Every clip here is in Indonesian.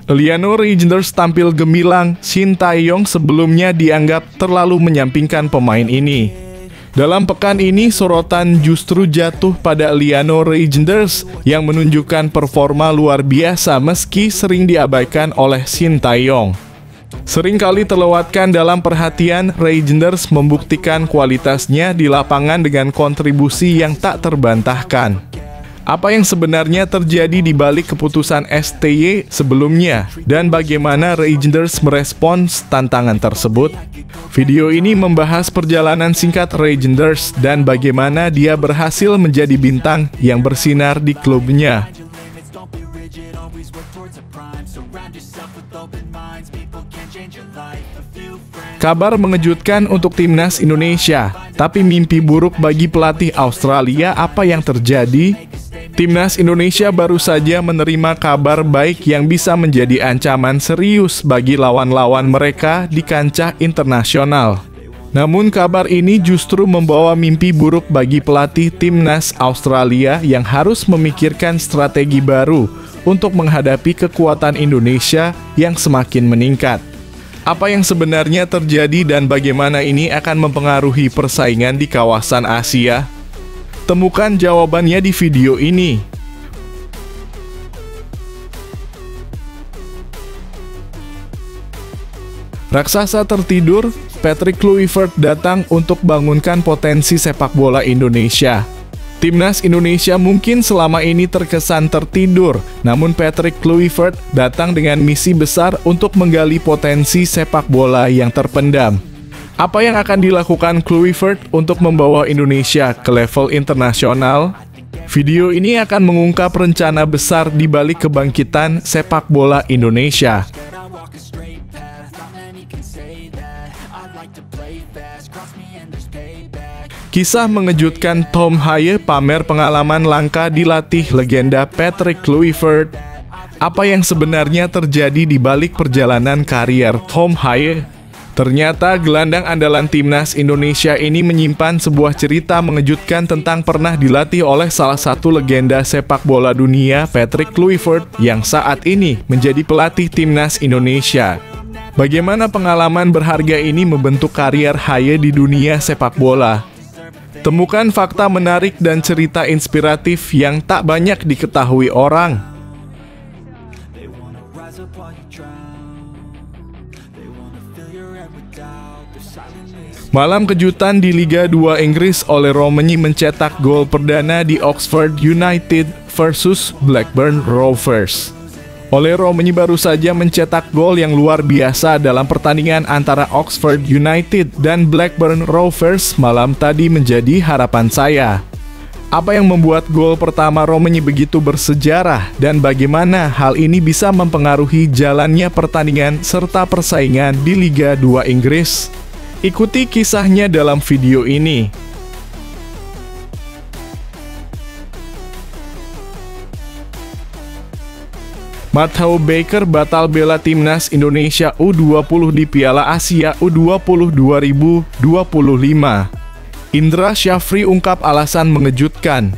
Liano Rangers tampil gemilang. Shin Tae-yong sebelumnya dianggap terlalu menyampingkan pemain ini. Dalam pekan ini, sorotan justru jatuh pada Liano Rangers yang menunjukkan performa luar biasa meski sering diabaikan oleh Shin Tae-yong. Seringkali terlewatkan dalam perhatian, Rangers membuktikan kualitasnya di lapangan dengan kontribusi yang tak terbantahkan. Apa yang sebenarnya terjadi di balik keputusan STY sebelumnya dan bagaimana Rangers merespons tantangan tersebut? Video ini membahas perjalanan singkat Rangers dan bagaimana dia berhasil menjadi bintang yang bersinar di klubnya. Kabar mengejutkan untuk timnas Indonesia, tapi mimpi buruk bagi pelatih Australia. Apa yang terjadi? Timnas Indonesia baru saja menerima kabar baik yang bisa menjadi ancaman serius bagi lawan-lawan mereka di kancah internasional. Namun kabar ini justru membawa mimpi buruk bagi pelatih timnas Australia yang harus memikirkan strategi baru untuk menghadapi kekuatan Indonesia yang semakin meningkat. Apa yang sebenarnya terjadi dan bagaimana ini akan mempengaruhi persaingan di kawasan Asia? Temukan jawabannya di video ini. Raksasa tertidur, Patrick Kluivert datang untuk bangunkan potensi sepak bola Indonesia. Timnas Indonesia mungkin selama ini terkesan tertidur, namun Patrick Kluivert datang dengan misi besar untuk menggali potensi sepak bola yang terpendam. Apa yang akan dilakukan Kluivert untuk membawa Indonesia ke level internasional? Video ini akan mengungkap rencana besar di balik kebangkitan sepak bola Indonesia. Kisah mengejutkan Tom Haye pamer pengalaman langka dilatih legenda Patrick Kluivert. Apa yang sebenarnya terjadi di balik perjalanan karier Tom Haye? Ternyata gelandang andalan timnas Indonesia ini menyimpan sebuah cerita mengejutkan tentang pernah dilatih oleh salah satu legenda sepak bola dunia, Patrick Kluivert, yang saat ini menjadi pelatih timnas Indonesia. Bagaimana pengalaman berharga ini membentuk karier Haye di dunia sepak bola? Temukan fakta menarik dan cerita inspiratif yang tak banyak diketahui orang. Malam kejutan di Liga 2 Inggris, Ole Romani mencetak gol perdana di Oxford United versus Blackburn Rovers. Ole Romani baru saja mencetak gol yang luar biasa dalam pertandingan antara Oxford United dan Blackburn Rovers malam tadi menjadi harapan saya. Apa yang membuat gol pertama Romani begitu bersejarah dan bagaimana hal ini bisa mempengaruhi jalannya pertandingan serta persaingan di Liga 2 Inggris? Ikuti kisahnya dalam video ini. Matteo Baker batal bela timnas Indonesia U20 di Piala Asia U20 2025. Indra Syafri ungkap alasan mengejutkan.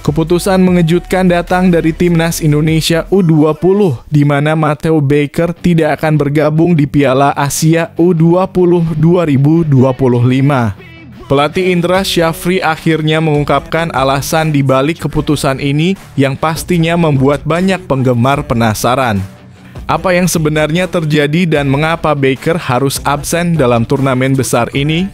Keputusan mengejutkan datang dari timnas Indonesia U20, di mana Matteo Baker tidak akan bergabung di Piala Asia U20 2025. Pelatih Indra Syafri akhirnya mengungkapkan alasan di balik keputusan ini yang pastinya membuat banyak penggemar penasaran. Apa yang sebenarnya terjadi dan mengapa Baker harus absen dalam turnamen besar ini?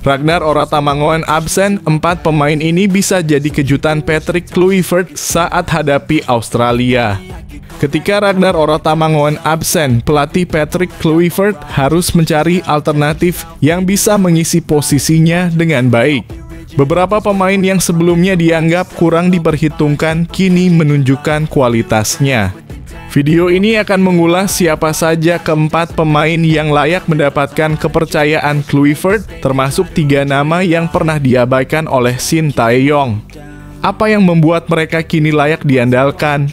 Ragnar Oratamangoen absen, 4 pemain ini bisa jadi kejutan Patrick Kluivert saat hadapi Australia. Ketika Ragnar Oratamangoen absen, pelatih Patrick Kluivert harus mencari alternatif yang bisa mengisi posisinya dengan baik. Beberapa pemain yang sebelumnya dianggap kurang diperhitungkan kini menunjukkan kualitasnya. Video ini akan mengulas siapa saja keempat pemain yang layak mendapatkan kepercayaan Kluivert, termasuk 3 nama yang pernah diabaikan oleh Shin Tae-yong. Apa yang membuat mereka kini layak diandalkan?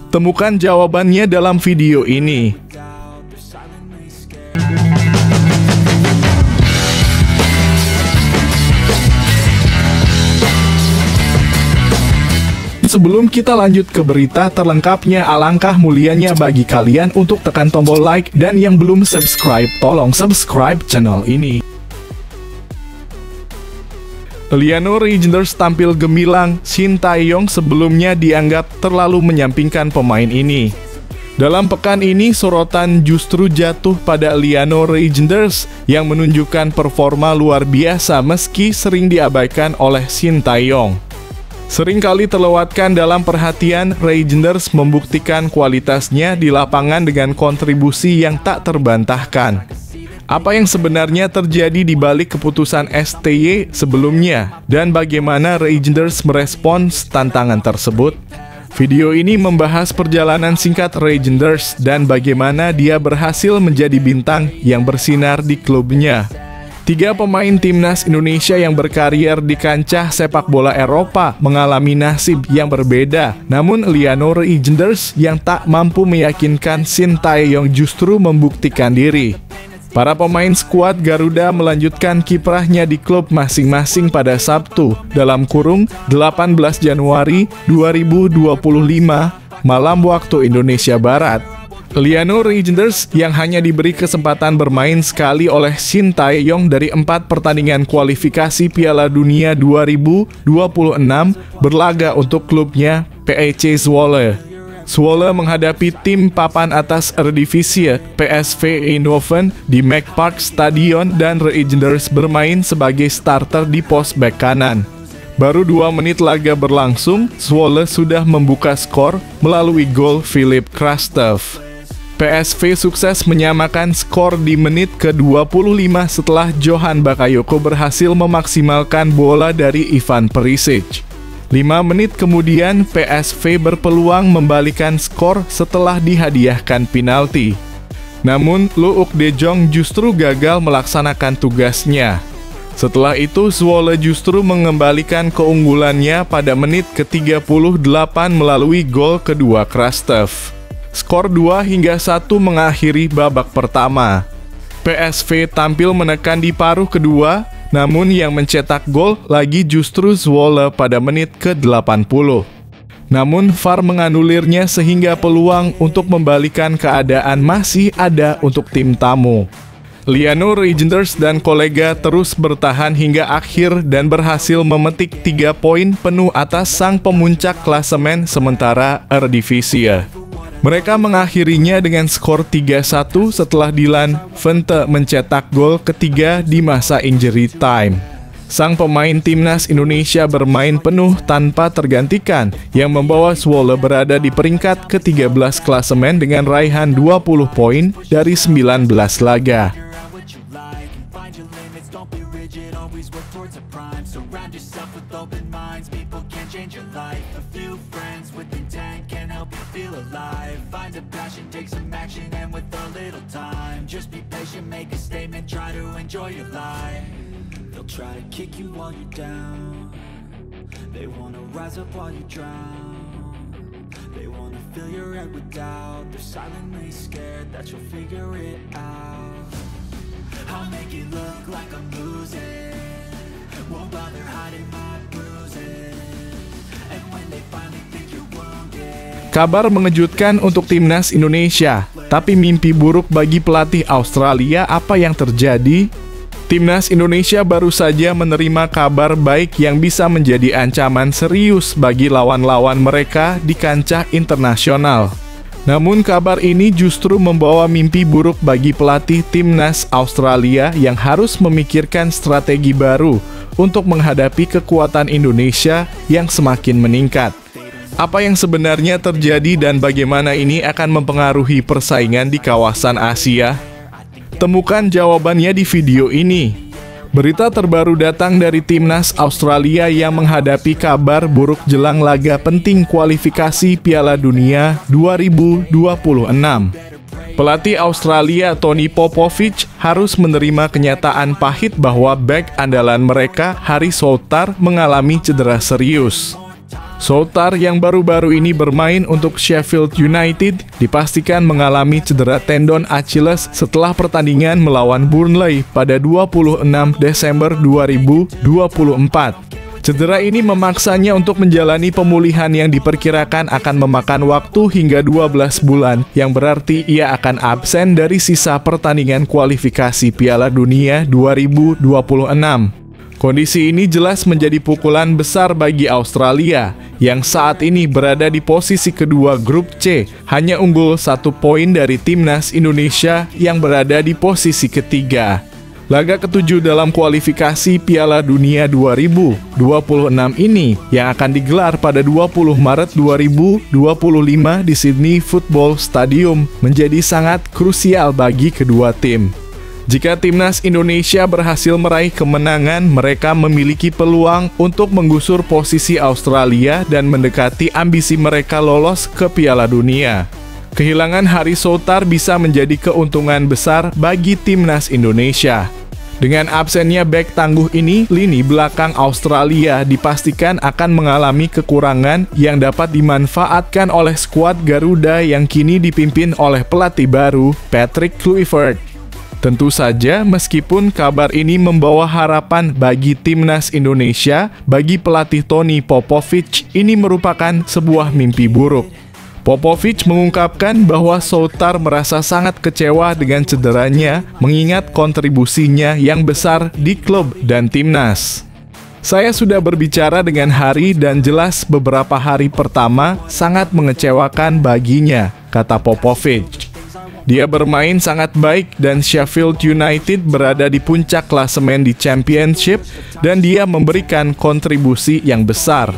Temukan jawabannya dalam video ini. Sebelum kita lanjut ke berita terlengkapnya, alangkah mulianya bagi kalian untuk tekan tombol like, dan yang belum subscribe tolong subscribe channel ini. Liano Reijnders tampil gemilang, Shin Tae-yong sebelumnya dianggap terlalu menyampingkan pemain ini. Dalam pekan ini, sorotan justru jatuh pada Liano Reijnders yang menunjukkan performa luar biasa meski sering diabaikan oleh Shin Tae-yong. Seringkali terlewatkan dalam perhatian, Reijnders membuktikan kualitasnya di lapangan dengan kontribusi yang tak terbantahkan. Apa yang sebenarnya terjadi di balik keputusan STY sebelumnya, dan bagaimana Reijnders merespons tantangan tersebut? Video ini membahas perjalanan singkat Reijnders dan bagaimana dia berhasil menjadi bintang yang bersinar di klubnya. 3 pemain timnas Indonesia yang berkarier di kancah sepak bola Eropa mengalami nasib yang berbeda. Namun Liano Reijnders yang tak mampu meyakinkan Shin Tae-yong justru membuktikan diri. Para pemain skuad Garuda melanjutkan kiprahnya di klub masing-masing pada Sabtu, dalam kurung 18 Januari 2025, malam waktu Indonesia Barat. Liano Reijnders yang hanya diberi kesempatan bermain sekali oleh Shin Tae-yong dari 4 pertandingan kualifikasi Piala Dunia 2026 berlaga untuk klubnya PEC Zwolle. Zwolle menghadapi tim papan atas Eredivisie PSV Eindhoven di McPark Stadion dan Reijnders bermain sebagai starter di pos bek kanan. Baru 2 menit laga berlangsung, Zwolle sudah membuka skor melalui gol Philip Krastev. PSV sukses menyamakan skor di menit ke-25 setelah Johan Bakayoko berhasil memaksimalkan bola dari Ivan Perisic. 5 menit kemudian, PSV berpeluang membalikan skor setelah dihadiahkan penalti. Namun, Look De Jong justru gagal melaksanakan tugasnya. Setelah itu, Zwolle justru mengembalikan keunggulannya pada menit ke-38 melalui gol kedua Krastev. Skor 2-1 mengakhiri babak pertama. PSV tampil menekan di paruh kedua, namun yang mencetak gol lagi justru Zwolle pada menit ke-80. Namun VAR menganulirnya sehingga peluang untuk membalikan keadaan masih ada untuk tim tamu. Liano Reijnders dan kolega terus bertahan hingga akhir dan berhasil memetik 3 poin penuh atas sang pemuncak klasemen sementara Eredivisie. Mereka mengakhirinya dengan skor 3-1 setelah Dylan Vente mencetak gol ketiga di masa injury time. Sang pemain timnas Indonesia bermain penuh tanpa tergantikan yang membawa Zwolle berada di peringkat ke-13 klasemen dengan raihan 20 poin dari 19 laga. Find a passion, take some action, and with a little time, just be patient, make a statement, try to enjoy your life. They'll try to kick you while you're down. They wanna rise up while you drown. They wanna fill your head with doubt. They're silently scared that you'll figure it out. I'll make it look like I'm losing, won't bother hiding my bruises. And when they finally think you're wounded. Kabar mengejutkan untuk timnas Indonesia, tapi mimpi buruk bagi pelatih Australia. Apa yang terjadi? Timnas Indonesia baru saja menerima kabar baik yang bisa menjadi ancaman serius bagi lawan-lawan mereka di kancah internasional. Namun kabar ini justru membawa mimpi buruk bagi pelatih timnas Australia yang harus memikirkan strategi baru untuk menghadapi kekuatan Indonesia yang semakin meningkat. Apa yang sebenarnya terjadi dan bagaimana ini akan mempengaruhi persaingan di kawasan Asia? Temukan jawabannya di video ini. Berita terbaru datang dari timnas Australia yang menghadapi kabar buruk jelang laga penting kualifikasi Piala Dunia 2026. Pelatih Australia Tony Popovich harus menerima kenyataan pahit bahwa bek andalan mereka, Harry Souttar, mengalami cedera serius. Souttar yang baru-baru ini bermain untuk Sheffield United dipastikan mengalami cedera tendon Achilles setelah pertandingan melawan Burnley pada 26 Desember 2024. Cedera ini memaksanya untuk menjalani pemulihan yang diperkirakan akan memakan waktu hingga 12 bulan, yang berarti ia akan absen dari sisa pertandingan kualifikasi Piala Dunia 2026. Kondisi ini jelas menjadi pukulan besar bagi Australia, yang saat ini berada di posisi kedua grup C, hanya unggul 1 poin dari timnas Indonesia yang berada di posisi ketiga. Laga ketujuh dalam kualifikasi Piala Dunia 2026 ini yang akan digelar pada 20 Maret 2025 di Sydney Football Stadium menjadi sangat krusial bagi kedua tim. Jika timnas Indonesia berhasil meraih kemenangan, mereka memiliki peluang untuk menggusur posisi Australia dan mendekati ambisi mereka lolos ke Piala Dunia. Kehilangan Haris Soutar bisa menjadi keuntungan besar bagi timnas Indonesia. Dengan absennya bek tangguh ini, lini belakang Australia dipastikan akan mengalami kekurangan yang dapat dimanfaatkan oleh skuad Garuda yang kini dipimpin oleh pelatih baru, Patrick Kluivert. Tentu saja, meskipun kabar ini membawa harapan bagi timnas Indonesia, bagi pelatih Tony Popovic, ini merupakan sebuah mimpi buruk. Popovic mengungkapkan bahwa Soutar merasa sangat kecewa dengan cederanya, mengingat kontribusinya yang besar di klub dan timnas. Saya sudah berbicara dengan Hari dan jelas beberapa hari pertama sangat mengecewakan baginya, kata Popovic. Dia bermain sangat baik dan Sheffield United berada di puncak klasemen di Championship dan dia memberikan kontribusi yang besar.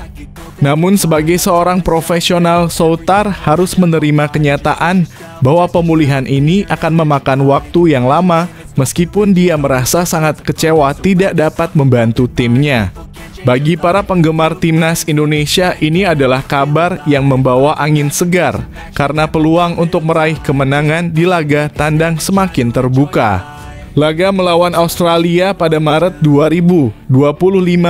Namun sebagai seorang profesional, Soutar harus menerima kenyataan bahwa pemulihan ini akan memakan waktu yang lama meskipun dia merasa sangat kecewa tidak dapat membantu timnya. Bagi para penggemar timnas Indonesia, ini adalah kabar yang membawa angin segar karena peluang untuk meraih kemenangan di laga tandang semakin terbuka. Laga melawan Australia pada Maret 2025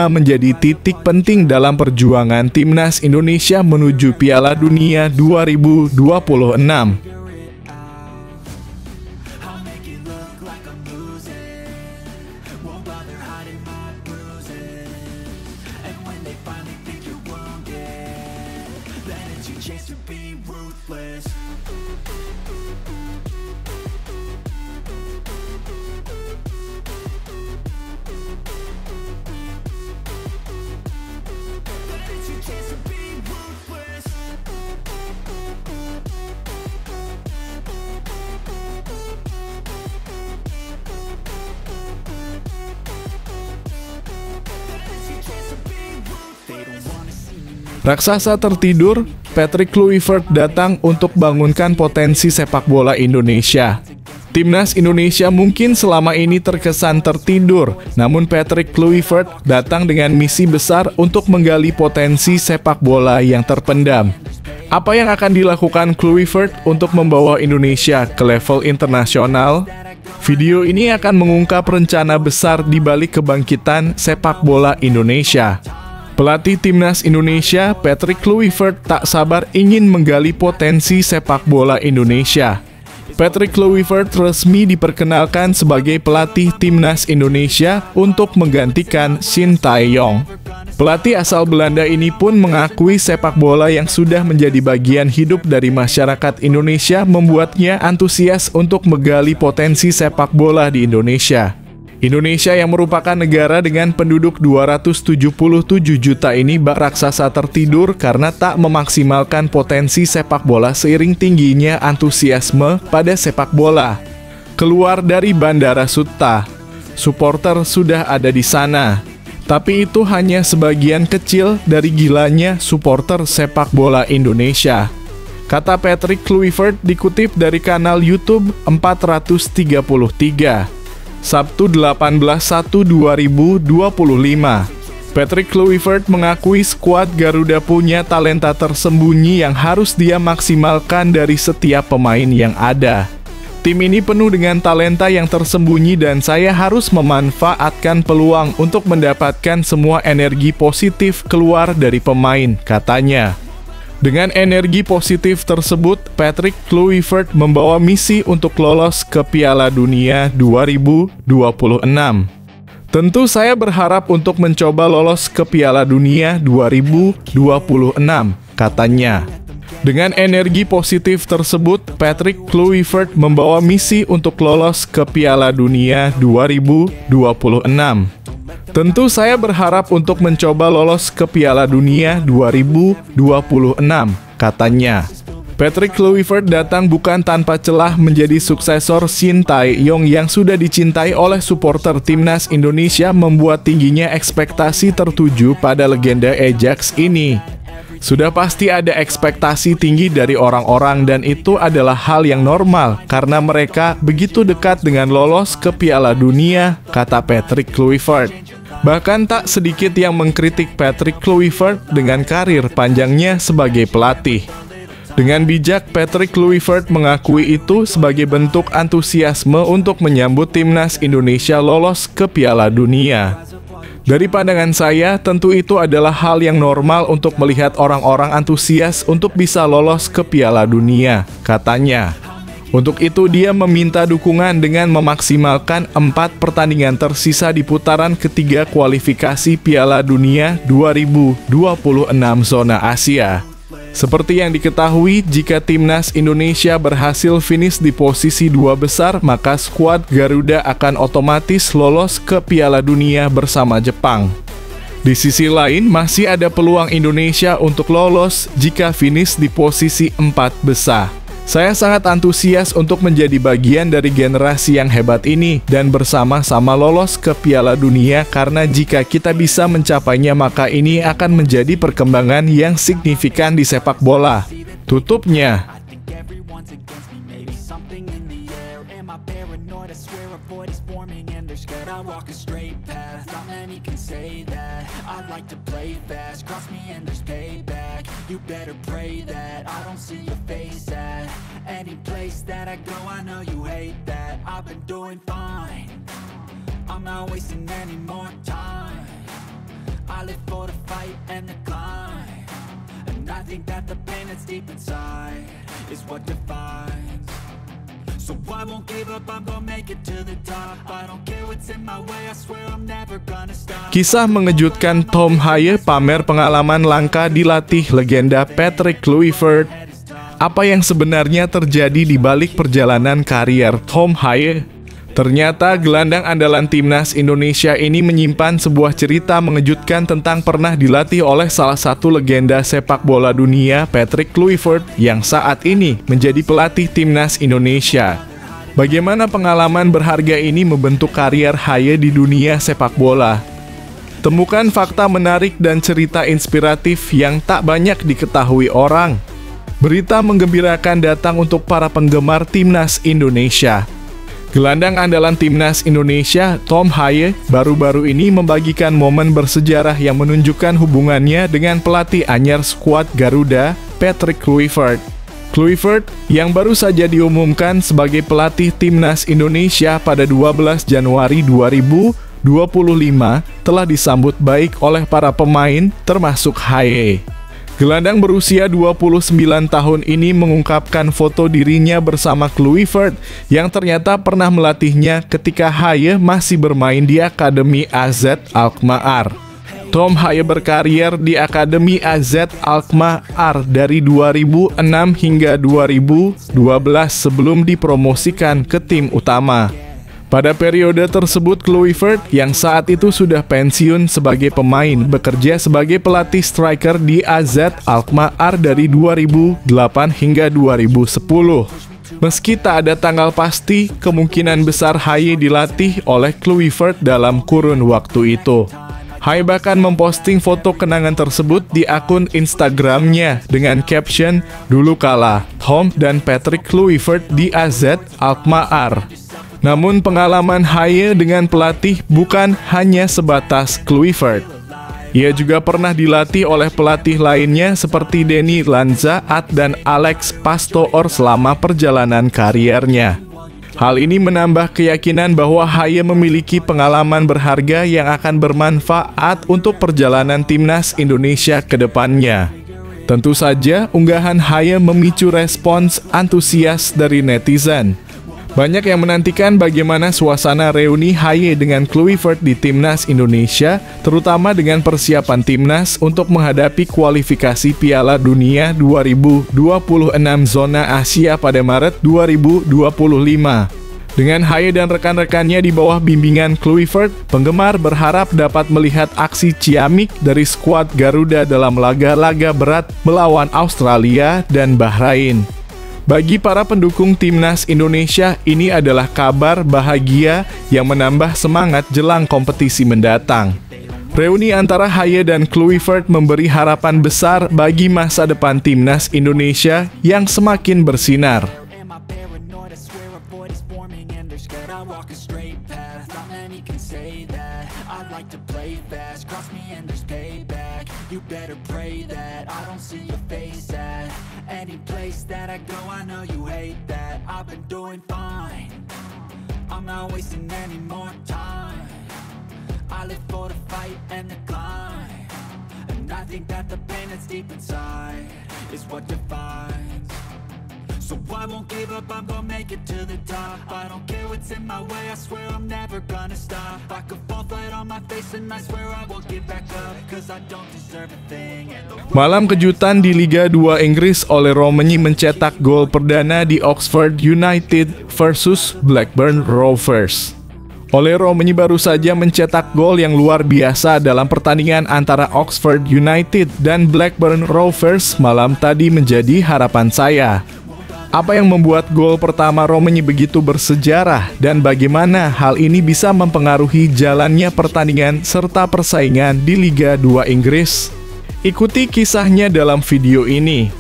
menjadi titik penting dalam perjuangan timnas Indonesia menuju Piala Dunia 2026. Raksasa tertidur, Patrick Kluivert datang untuk bangunkan potensi sepak bola Indonesia. Timnas Indonesia mungkin selama ini terkesan tertidur, namun Patrick Kluivert datang dengan misi besar untuk menggali potensi sepak bola yang terpendam. Apa yang akan dilakukan Kluivert untuk membawa Indonesia ke level internasional? Video ini akan mengungkap rencana besar di balik kebangkitan sepak bola Indonesia. Pelatih timnas Indonesia, Patrick Kluivert, tak sabar ingin menggali potensi sepak bola Indonesia. Patrick Kluivert resmi diperkenalkan sebagai pelatih timnas Indonesia untuk menggantikan Shin Tae-yong. Pelatih asal Belanda ini pun mengakui sepak bola yang sudah menjadi bagian hidup dari masyarakat Indonesia membuatnya antusias untuk menggali potensi sepak bola di Indonesia. Indonesia yang merupakan negara dengan penduduk 277 juta ini bak raksasa tertidur karena tak memaksimalkan potensi sepak bola seiring tingginya antusiasme pada sepak bola. Keluar dari Bandara Suta, supporter sudah ada di sana. Tapi itu hanya sebagian kecil dari gilanya supporter sepak bola Indonesia. Kata Patrick Kluivert dikutip dari kanal YouTube 433. Sabtu 18/1/2025. Patrick Kluivert mengakui skuad Garuda punya talenta tersembunyi yang harus dia maksimalkan dari setiap pemain yang ada. Tim ini penuh dengan talenta yang tersembunyi dan saya harus memanfaatkan peluang untuk mendapatkan semua energi positif keluar dari pemain, katanya. Dengan energi positif tersebut, Patrick Kluivert membawa misi untuk lolos ke Piala Dunia 2026. Tentu saya berharap untuk mencoba lolos ke Piala Dunia 2026, katanya. Dengan energi positif tersebut, Patrick Kluivert membawa misi untuk lolos ke Piala Dunia 2026. Tentu saya berharap untuk mencoba lolos ke Piala Dunia 2026, katanya. Patrick Kluivert datang bukan tanpa celah menjadi suksesor Shin Tae-yong yang sudah dicintai oleh supporter timnas Indonesia, membuat tingginya ekspektasi tertuju pada legenda Ajax ini. Sudah pasti ada ekspektasi tinggi dari orang-orang dan itu adalah hal yang normal karena mereka begitu dekat dengan lolos ke Piala Dunia, kata Patrick Kluivert. Bahkan tak sedikit yang mengkritik Patrick Kluivert dengan karir panjangnya sebagai pelatih. Dengan bijak, Patrick Kluivert mengakui itu sebagai bentuk antusiasme untuk menyambut timnas Indonesia lolos ke Piala Dunia. Dari pandangan saya, tentu itu adalah hal yang normal untuk melihat orang-orang antusias untuk bisa lolos ke Piala Dunia, katanya. Untuk itu dia meminta dukungan dengan memaksimalkan 4 pertandingan tersisa di putaran ketiga kualifikasi Piala Dunia 2026 zona Asia. Seperti yang diketahui, jika timnas Indonesia berhasil finish di posisi 2 besar, maka skuad Garuda akan otomatis lolos ke Piala Dunia bersama Jepang. Di sisi lain, masih ada peluang Indonesia untuk lolos jika finish di posisi 4 besar. Saya sangat antusias untuk menjadi bagian dari generasi yang hebat ini dan bersama-sama lolos ke Piala Dunia karena jika kita bisa mencapainya maka ini akan menjadi perkembangan yang signifikan di sepak bola. Tutupnya. You better pray that I don't see your face at any place that I go. I know you hate that. I've been doing fine. I'm not wasting any more time. I live for the fight and the climb, and I think that the pain that's deep inside is what defines. So I won't give up, I'm gonna make it to the top. I don't care what's in my way, I swear I'm never gonna stop. Kisah mengejutkan Tom Haye pamer pengalaman langka dilatih legenda Patrick Kluivert. Apa yang sebenarnya terjadi di balik perjalanan karier Tom Haye? Ternyata gelandang andalan timnas Indonesia ini menyimpan sebuah cerita mengejutkan tentang pernah dilatih oleh salah satu legenda sepak bola dunia, Patrick Kluivert, yang saat ini menjadi pelatih timnas Indonesia. Bagaimana pengalaman berharga ini membentuk karier Haye di dunia sepak bola? Temukan fakta menarik dan cerita inspiratif yang tak banyak diketahui orang. Berita menggembirakan datang untuk para penggemar timnas Indonesia. Gelandang andalan timnas Indonesia, Tom Haye, baru-baru ini membagikan momen bersejarah yang menunjukkan hubungannya dengan pelatih anyar skuad Garuda, Patrick Kluivert. Kluivert, yang baru saja diumumkan sebagai pelatih timnas Indonesia pada 12 Januari 2025, telah disambut baik oleh para pemain, termasuk Haye. Gelandang berusia 29 tahun ini mengungkapkan foto dirinya bersama Kluivert yang ternyata pernah melatihnya ketika Haye masih bermain di Akademi AZ Alkmaar. Tom Haye berkarier di Akademi AZ Alkmaar dari 2006 hingga 2012 sebelum dipromosikan ke tim utama. Pada periode tersebut, Kluivert yang saat itu sudah pensiun sebagai pemain bekerja sebagai pelatih striker di AZ Alkmaar dari 2008 hingga 2010. Meski tak ada tanggal pasti, kemungkinan besar Haye dilatih oleh Kluivert dalam kurun waktu itu. Haye bahkan memposting foto kenangan tersebut di akun Instagramnya dengan caption, "Dulu kala, Tom dan Patrick Kluivert di AZ Alkmaar." Namun pengalaman Haye dengan pelatih bukan hanya sebatas Kluivert. Ia juga pernah dilatih oleh pelatih lainnya seperti Denny Lanzaat dan Alex Pastoor selama perjalanan kariernya. Hal ini menambah keyakinan bahwa Haye memiliki pengalaman berharga yang akan bermanfaat untuk perjalanan timnas Indonesia ke depannya. Tentu saja, unggahan Haye memicu respons antusias dari netizen. Banyak yang menantikan bagaimana suasana reuni Haye dengan Kluivert di Timnas Indonesia, terutama dengan persiapan Timnas untuk menghadapi kualifikasi Piala Dunia 2026 zona Asia pada Maret 2025. Dengan Haye dan rekan-rekannya di bawah bimbingan Kluivert, penggemar berharap dapat melihat aksi ciamik dari skuad Garuda dalam laga-laga berat melawan Australia dan Bahrain. Bagi para pendukung Timnas Indonesia, ini adalah kabar bahagia yang menambah semangat jelang kompetisi mendatang. Reuni antara Haye dan Kluivert memberi harapan besar bagi masa depan Timnas Indonesia yang semakin bersinar. You better pray that I don't see your face at any place that I go. I know you hate that. I've been doing fine. I'm not wasting any more time. I live for the fight and the climb, and I think that the pain that's deep inside is what defines. So I won't give up, I'm gonna make it to the top. I don't care what's in my way, I swear I'm never gonna stop. I could fall flat on my face and I swear I won't get back up, cause I don't deserve a thing. Malam kejutan di Liga 2 Inggris, Ole Romagny mencetak gol perdana di Oxford United versus Blackburn Rovers. Ole Romagny baru saja mencetak gol yang luar biasa dalam pertandingan antara Oxford United dan Blackburn Rovers malam tadi menjadi harapan saya. Apa yang membuat gol pertama Romagny begitu bersejarah dan bagaimana hal ini bisa mempengaruhi jalannya pertandingan serta persaingan di Liga 2 Inggris? Ikuti kisahnya dalam video ini.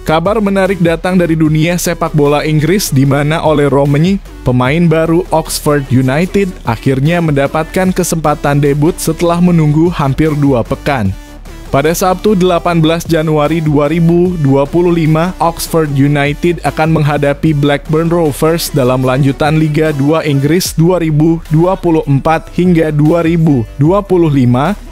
Kabar menarik datang dari dunia sepak bola Inggris di mana Ole Romagny, pemain baru Oxford United, akhirnya mendapatkan kesempatan debut setelah menunggu hampir 2 pekan. Pada Sabtu 18 Januari 2025, Oxford United akan menghadapi Blackburn Rovers dalam lanjutan Liga 2 Inggris 2024 hingga 2025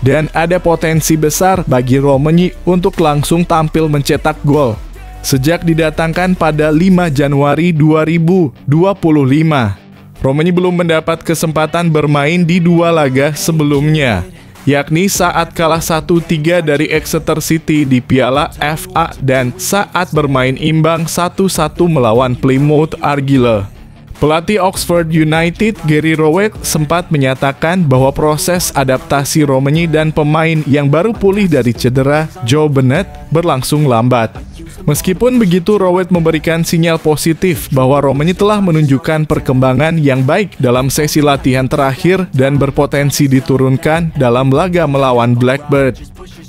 dan ada potensi besar bagi Romagny untuk langsung tampil mencetak gol. Sejak didatangkan pada 5 Januari 2025, Romagny belum mendapat kesempatan bermain di 2 laga sebelumnya, yakni saat kalah 1-3 dari Exeter City di Piala FA dan saat bermain imbang 1-1 melawan Plymouth Argyle. Pelatih Oxford United, Gary Rowett, sempat menyatakan bahwa proses adaptasi Romagny dan pemain yang baru pulih dari cedera, Joe Bennett, berlangsung lambat. Meskipun begitu, Rowett memberikan sinyal positif bahwa Romagny telah menunjukkan perkembangan yang baik dalam sesi latihan terakhir dan berpotensi diturunkan dalam laga melawan Blackburn.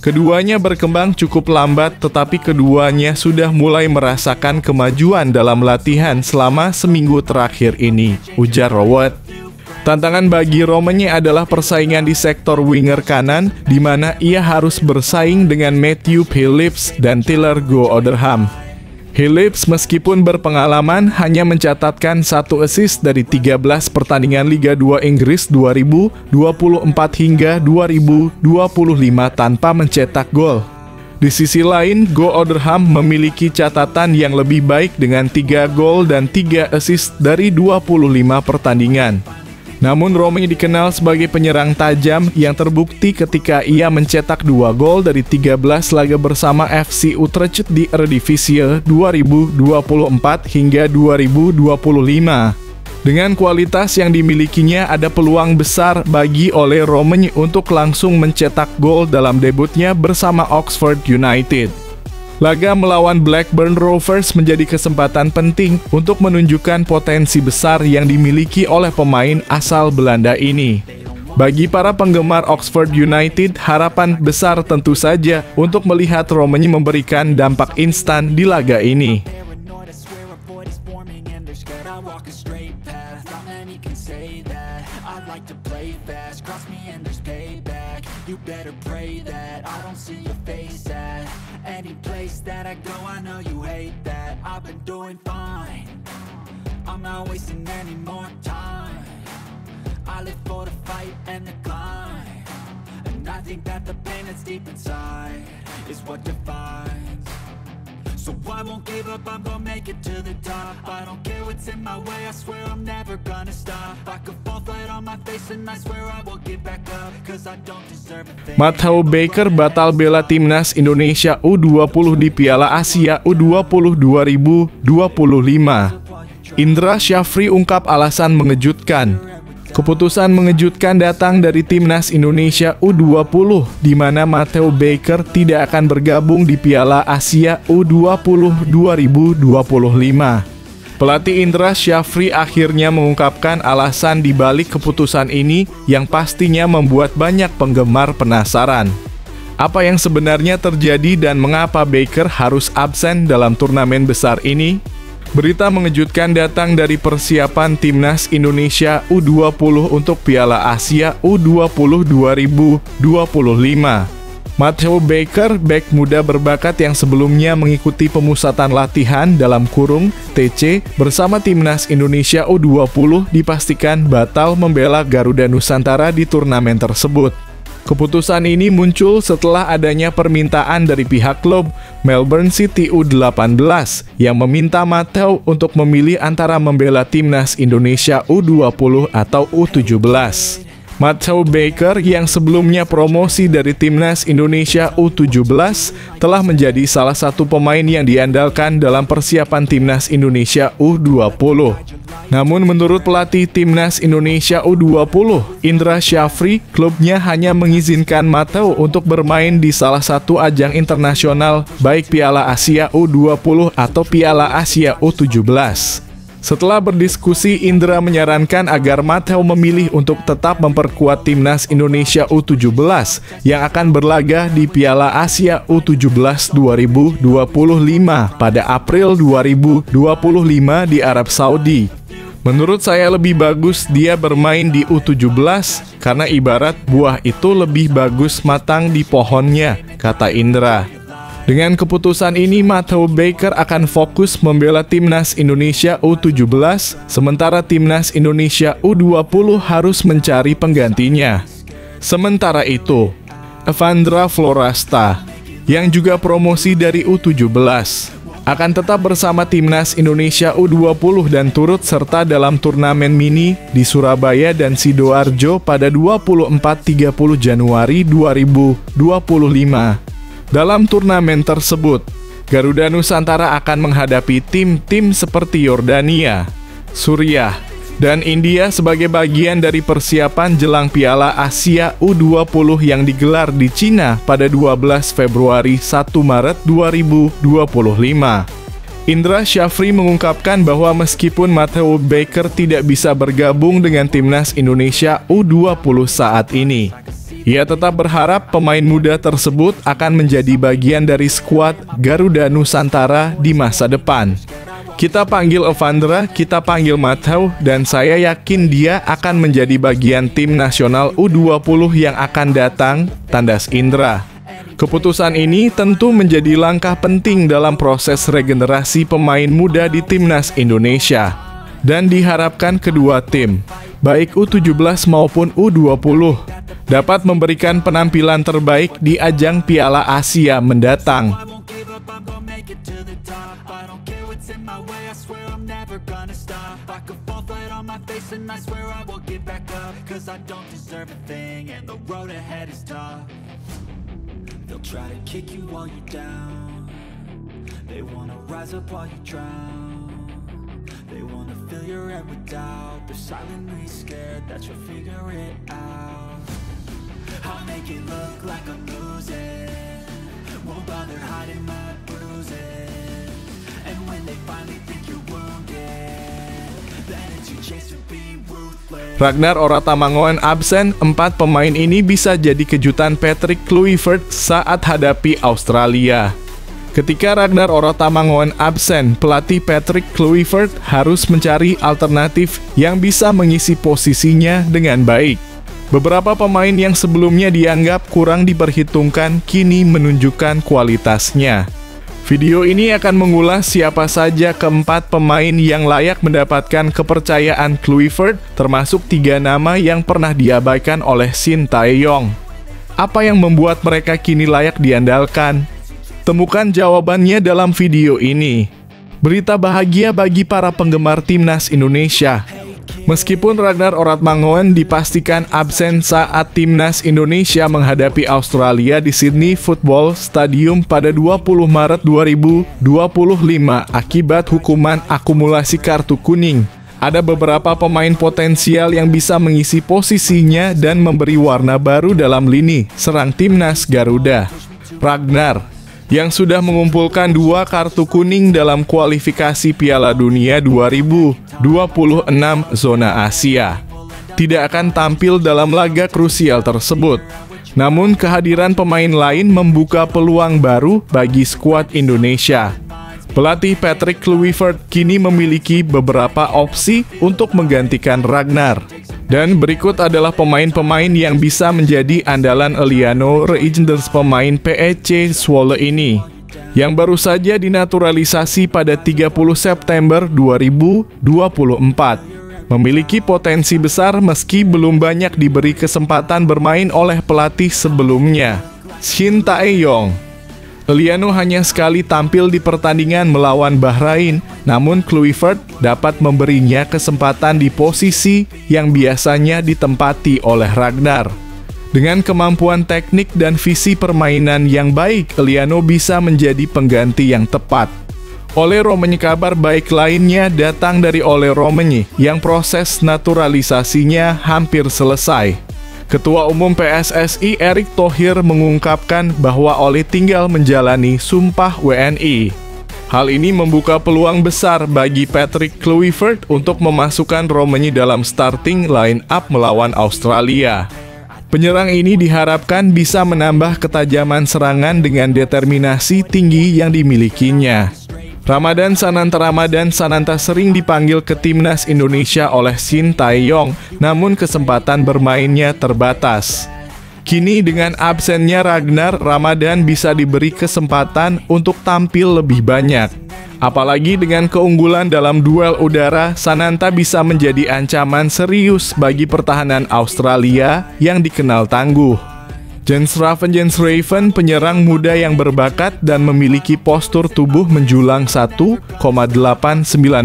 Keduanya berkembang cukup lambat, tetapi keduanya sudah mulai merasakan kemajuan dalam latihan selama seminggu terakhir ini, ujar Rowett. Tantangan bagi Romagny adalah persaingan di sektor winger kanan, di mana ia harus bersaing dengan Matthew Phillips dan Tyler Go-Oderham. Phillips meskipun berpengalaman hanya mencatatkan 1 assist dari 13 pertandingan Liga 2 Inggris 2024 hingga 2025 tanpa mencetak gol. Di sisi lain, Go-Oderham memiliki catatan yang lebih baik dengan 3 gol dan 3 assist dari 25 pertandingan. Namun Romagny dikenal sebagai penyerang tajam yang terbukti ketika ia mencetak 2 gol dari 13 laga bersama FC Utrecht di Eredivisie 2024 hingga 2025. Dengan kualitas yang dimilikinya, ada peluang besar bagi Ole Romagny untuk langsung mencetak gol dalam debutnya bersama Oxford United. Laga melawan Blackburn Rovers menjadi kesempatan penting untuk menunjukkan potensi besar yang dimiliki oleh pemain asal Belanda ini. Bagi para penggemar Oxford United, harapan besar tentu saja untuk melihat Romagny memberikan dampak instan di laga ini. You better pray that I don't see your face at any place that I go. I know you hate that. I've been doing fine. I'm not wasting any more time. I live for the fight and the climb, and I think that the pain that's deep inside is what defines. So I won't give up, I'm gonna make it to the top. I don't care what's in my way, I swear I'm never gonna stop. I could fall flat on my face and I swear I will get back up, cause I don't deserve a thing. Matteo Baker batal bela timnas Indonesia U20 di Piala Asia U20 2025. Indra Syafri ungkap alasan mengejutkan. Keputusan mengejutkan datang dari timnas Indonesia U20, di mana Matteo Baker tidak akan bergabung di Piala Asia U20 2025. Pelatih Indra Syafri akhirnya mengungkapkan alasan di balik keputusan ini yang pastinya membuat banyak penggemar penasaran. Apa yang sebenarnya terjadi dan mengapa Baker harus absen dalam turnamen besar ini? Berita mengejutkan datang dari persiapan timnas Indonesia U20 untuk Piala Asia U20 2025. Matteo Baker, bek muda berbakat yang sebelumnya mengikuti pemusatan latihan dalam kurung TC bersama timnas Indonesia U20 dipastikan batal membela Garuda Nusantara di turnamen tersebut. Keputusan ini muncul setelah adanya permintaan dari pihak klub Melbourne City U18 yang meminta Matteo untuk memilih antara membela timnas Indonesia U20 atau U17. Matteo Baker yang sebelumnya promosi dari timnas Indonesia U17 telah menjadi salah satu pemain yang diandalkan dalam persiapan timnas Indonesia U20. Namun menurut pelatih timnas Indonesia U20, Indra Syafri, klubnya hanya mengizinkan Matteo untuk bermain di salah satu ajang internasional baik Piala Asia U20 atau Piala Asia U17. Setelah berdiskusi, Indra menyarankan agar Matteo memilih untuk tetap memperkuat timnas Indonesia U17 yang akan berlaga di Piala Asia U17 2025 pada April 2025 di Arab Saudi. Menurut saya lebih bagus dia bermain di U17 karena ibarat buah itu lebih bagus matang di pohonnya, kata Indra. Dengan keputusan ini, Matteo Baker akan fokus membela timnas Indonesia U17, sementara timnas Indonesia U20 harus mencari penggantinya. Sementara itu, Evandra Florasta, yang juga promosi dari U17, akan tetap bersama timnas Indonesia U20 dan turut serta dalam turnamen mini di Surabaya dan Sidoarjo pada 24-30 Januari 2025. Dalam turnamen tersebut, Garuda Nusantara akan menghadapi tim-tim seperti Yordania, Suriah, dan India sebagai bagian dari persiapan jelang Piala Asia U20 yang digelar di Cina pada 12 Februari 1 Maret 2025. Indra Syafri mengungkapkan bahwa meskipun Matteo Baker tidak bisa bergabung dengan timnas Indonesia U20 saat ini, ia tetap berharap pemain muda tersebut akan menjadi bagian dari skuad Garuda Nusantara di masa depan. Kita panggil Evandra, kita panggil Matteo, dan saya yakin dia akan menjadi bagian tim nasional U20 yang akan datang, tandas Indra. Keputusan ini tentu menjadi langkah penting dalam proses regenerasi pemain muda di timnas Indonesia. Dan diharapkan kedua tim, baik U17 maupun U20, dapat memberikan penampilan terbaik di ajang Piala Asia mendatang. They'll try to kick you while you're down. They wanna rise up while you drown. They wanna fill your head with doubt. They're silently scared that you'll figure it out. I'll make it look like I'm losing. Won't bother hiding my bruises. And when they finally think you're wounded, then it's your chance to be ruthless. Ragnar Oratamangoen absen, 4 pemain ini bisa jadi kejutan Patrick Kluivert saat hadapi Australia. Ketika Ragnar Oratamangoen absen, pelatih Patrick Kluivert harus mencari alternatif yang bisa mengisi posisinya dengan baik. Beberapa pemain yang sebelumnya dianggap kurang diperhitungkan kini menunjukkan kualitasnya. Video ini akan mengulas siapa saja keempat pemain yang layak mendapatkan kepercayaan Kluivert, termasuk 3 nama yang pernah diabaikan oleh Shin Tae-yong. Apa yang membuat mereka kini layak diandalkan? Temukan jawabannya dalam video ini. Berita bahagia bagi para penggemar timnas Indonesia. Meskipun Ragnar Oratmangoen dipastikan absen saat timnas Indonesia menghadapi Australia di Sydney Football Stadium pada 20 Maret 2025 akibat hukuman akumulasi kartu kuning, ada beberapa pemain potensial yang bisa mengisi posisinya dan memberi warna baru dalam lini serang timnas Garuda. Ragnar, yang sudah mengumpulkan 2 kartu kuning dalam kualifikasi Piala Dunia 2026 zona Asia, tidak akan tampil dalam laga krusial tersebut. Namun kehadiran pemain lain membuka peluang baru bagi skuad Indonesia. Pelatih Patrick Kluivert kini memiliki beberapa opsi untuk menggantikan Ragnar. Dan berikut adalah pemain-pemain yang bisa menjadi andalan Eliano Reijnders, pemain PEC Zwolle ini, yang baru saja dinaturalisasi pada 30 September 2024. Memiliki potensi besar meski belum banyak diberi kesempatan bermain oleh pelatih sebelumnya, Shin Tae-yong. Eliano hanya sekali tampil di pertandingan melawan Bahrain, namun Kluivert dapat memberinya kesempatan di posisi yang biasanya ditempati oleh Ragnar. Dengan kemampuan teknik dan visi permainan yang baik, Eliano bisa menjadi pengganti yang tepat. Ole Rommenye. Kabar baik lainnya datang dari Ole Rommenye yang proses naturalisasinya hampir selesai. Ketua Umum PSSI Erick Thohir mengungkapkan bahwa Ole tinggal menjalani sumpah WNI. Hal ini membuka peluang besar bagi Patrick Kluivert untuk memasukkan Rommenye dalam starting line-up melawan Australia. Penyerang ini diharapkan bisa menambah ketajaman serangan dengan determinasi tinggi yang dimilikinya. Ramadan Sananta sering dipanggil ke timnas Indonesia oleh Shin Tae-yong, namun kesempatan bermainnya terbatas. Kini dengan absennya Ragnar, Ramadan bisa diberi kesempatan untuk tampil lebih banyak. Apalagi dengan keunggulan dalam duel udara, Sananta bisa menjadi ancaman serius bagi pertahanan Australia yang dikenal tangguh. Jens Raven, penyerang muda yang berbakat dan memiliki postur tubuh menjulang 1,89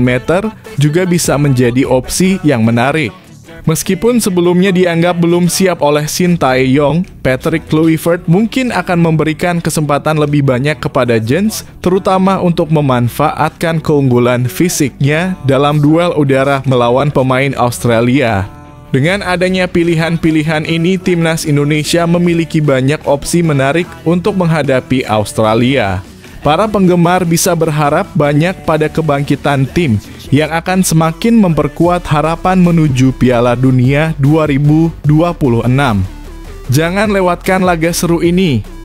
meter, juga bisa menjadi opsi yang menarik. Meskipun sebelumnya dianggap belum siap oleh Shin Tae-yong, Patrick Kluivert mungkin akan memberikan kesempatan lebih banyak kepada Jens, terutama untuk memanfaatkan keunggulan fisiknya dalam duel udara melawan pemain Australia. Dengan adanya pilihan-pilihan ini, timnas Indonesia memiliki banyak opsi menarik untuk menghadapi Australia. Para penggemar bisa berharap banyak pada kebangkitan tim yang akan semakin memperkuat harapan menuju Piala Dunia 2026. Jangan lewatkan laga seru ini.